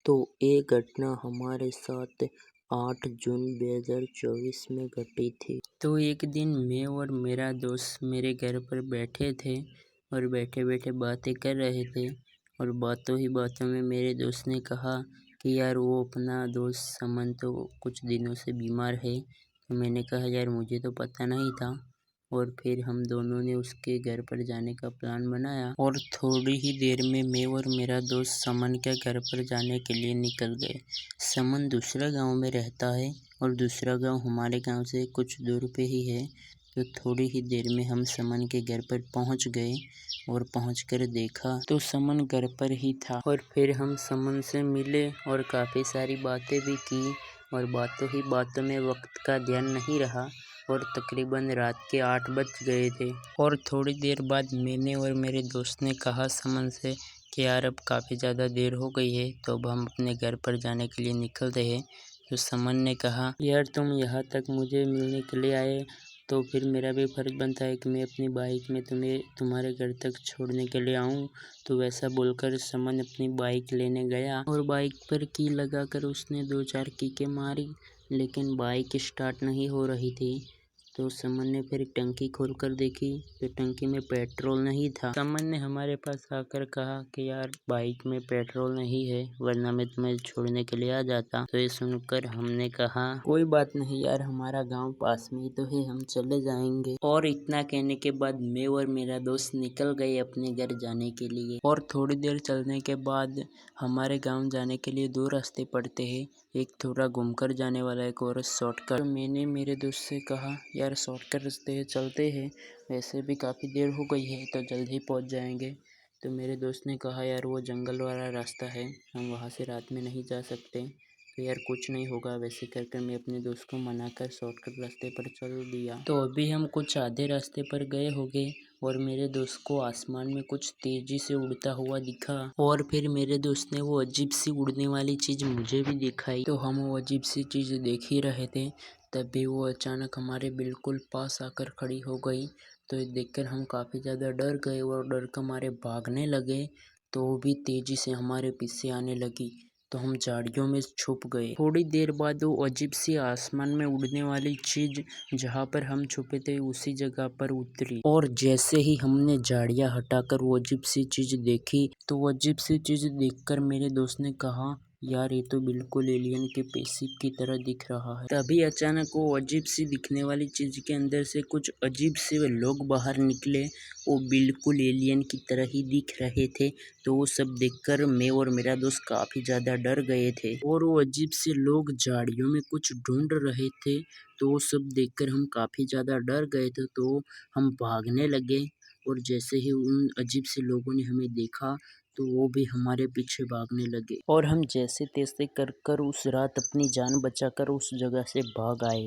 तो ये घटना हमारे साथ 8 जून 2024 में घटी थी। तो एक दिन मैं और मेरा दोस्त मेरे घर पर बैठे थे और बैठे बैठे बातें कर रहे थे और बातों ही बातों में मेरे दोस्त ने कहा कि यार वो अपना दोस्त समन तो कुछ दिनों से बीमार है। तो मैंने कहा यार मुझे तो पता नहीं था। और फिर हम दोनों ने उसके घर पर जाने का प्लान बनाया और थोड़ी ही देर में मैं और मेरा दोस्त समन के घर पर जाने के लिए निकल गए। समन दूसरा गांव में रहता है और दूसरा गांव हमारे गांव से कुछ दूर पे ही है। तो थोड़ी ही देर में हम समन के घर पर पहुंच गए और पहुंचकर देखा तो समन घर पर ही था। और फिर हम समन से मिले और काफ़ी सारी बातें भी की और बातों ही बातों में वक्त का ध्यान नहीं रहा और तकरीबन रात के 8 बज गए थे। और थोड़ी देर बाद मैंने और मेरे दोस्त ने कहा समन से कि यार अब काफ़ी ज़्यादा देर हो गई है तो अब हम अपने घर पर जाने के लिए निकल रहे हैं। तो समन ने कहा यार तुम यहाँ तक मुझे मिलने के लिए आए तो फिर मेरा भी फ़र्ज़ बनता है कि मैं अपनी बाइक में तुम्हें तुम्हारे घर तक छोड़ने के लिए आऊँ। तो वैसा बोलकर समन अपनी बाइक लेने गया और बाइक पर की लगाकर उसने 2-4 किकें मारी लेकिन बाइक स्टार्ट नहीं हो रही थी। तो समन ने फिर टंकी खोलकर देखी तो टंकी में पेट्रोल नहीं था। समन ने हमारे पास आकर कहा कि यार बाइक में पेट्रोल नहीं है वरना मैं तुम्हें छोड़ने के लिए आ जाता। तो ये सुनकर हमने कहा कोई बात नहीं यार हमारा गांव पास में ही तो है हम चले जाएंगे। और इतना कहने के बाद मैं और मेरा दोस्त निकल गए अपने घर जाने के लिए। और थोड़ी देर चलने के बाद हमारे गाँव जाने के लिए 2 रास्ते पड़ते हैं, एक थोड़ा घूमकर जाने वाला एक और शॉर्टकट। तो मैंने मेरे दोस्त से कहा यार शॉर्टकट रास्ते हैं चलते हैं, वैसे भी काफ़ी देर हो गई है तो जल्द ही पहुंच जाएंगे। तो मेरे दोस्त ने कहा यार वो जंगल वाला रास्ता है हम वहां से रात में नहीं जा सकते। तो यार कुछ नहीं होगा वैसे कर मैं अपने दोस्त को मनाकर शॉर्टकट रास्ते पर चल दिया। तो अभी हम कुछ आधे रास्ते पर गए होंगे और मेरे दोस्त को आसमान में कुछ तेजी से उड़ता हुआ दिखा और फिर मेरे दोस्त ने वो अजीब सी उड़ने वाली चीज़ मुझे भी दिखाई। तो हम वो अजीब सी चीज़ देख ही रहे थे तभी वो अचानक हमारे बिल्कुल पास आकर खड़ी हो गई। तो ये देखकर हम काफ़ी ज़्यादा डर गए और डर के मारे भागने लगे तो वो भी तेज़ी से हमारे पीछे आने लगी। तो हम झाड़ियों में छुप गए। थोड़ी देर बाद वो अजीब सी आसमान में उड़ने वाली चीज़ जहाँ पर हम छुपे थे उसी जगह पर उतरी और जैसे ही हमने झाड़ियाँ हटाकर वो अजीब सी चीज़ देखी तो वो अजीब सी चीज़ देखकर मेरे दोस्त ने कहा यार ये तो बिल्कुल एलियन के स्पेसशिप की तरह दिख रहा है। तभी अचानक वो अजीब सी दिखने वाली चीज़ के अंदर से कुछ अजीब से लोग बाहर निकले, वो बिल्कुल एलियन की तरह ही दिख रहे थे। तो वो सब देखकर मैं और मेरा दोस्त काफ़ी ज़्यादा डर गए थे और वो अजीब से लोग झाड़ियों में कुछ ढूंढ रहे थे। तो वो सब देखकर हम काफ़ी ज़्यादा डर गए थे तो हम भागने लगे और जैसे ही उन अजीब से लोगों ने हमें देखा तो वो भी हमारे पीछे भागने लगे और हम जैसे तैसे कर कर उस रात अपनी जान बचाकर उस जगह से भाग आए।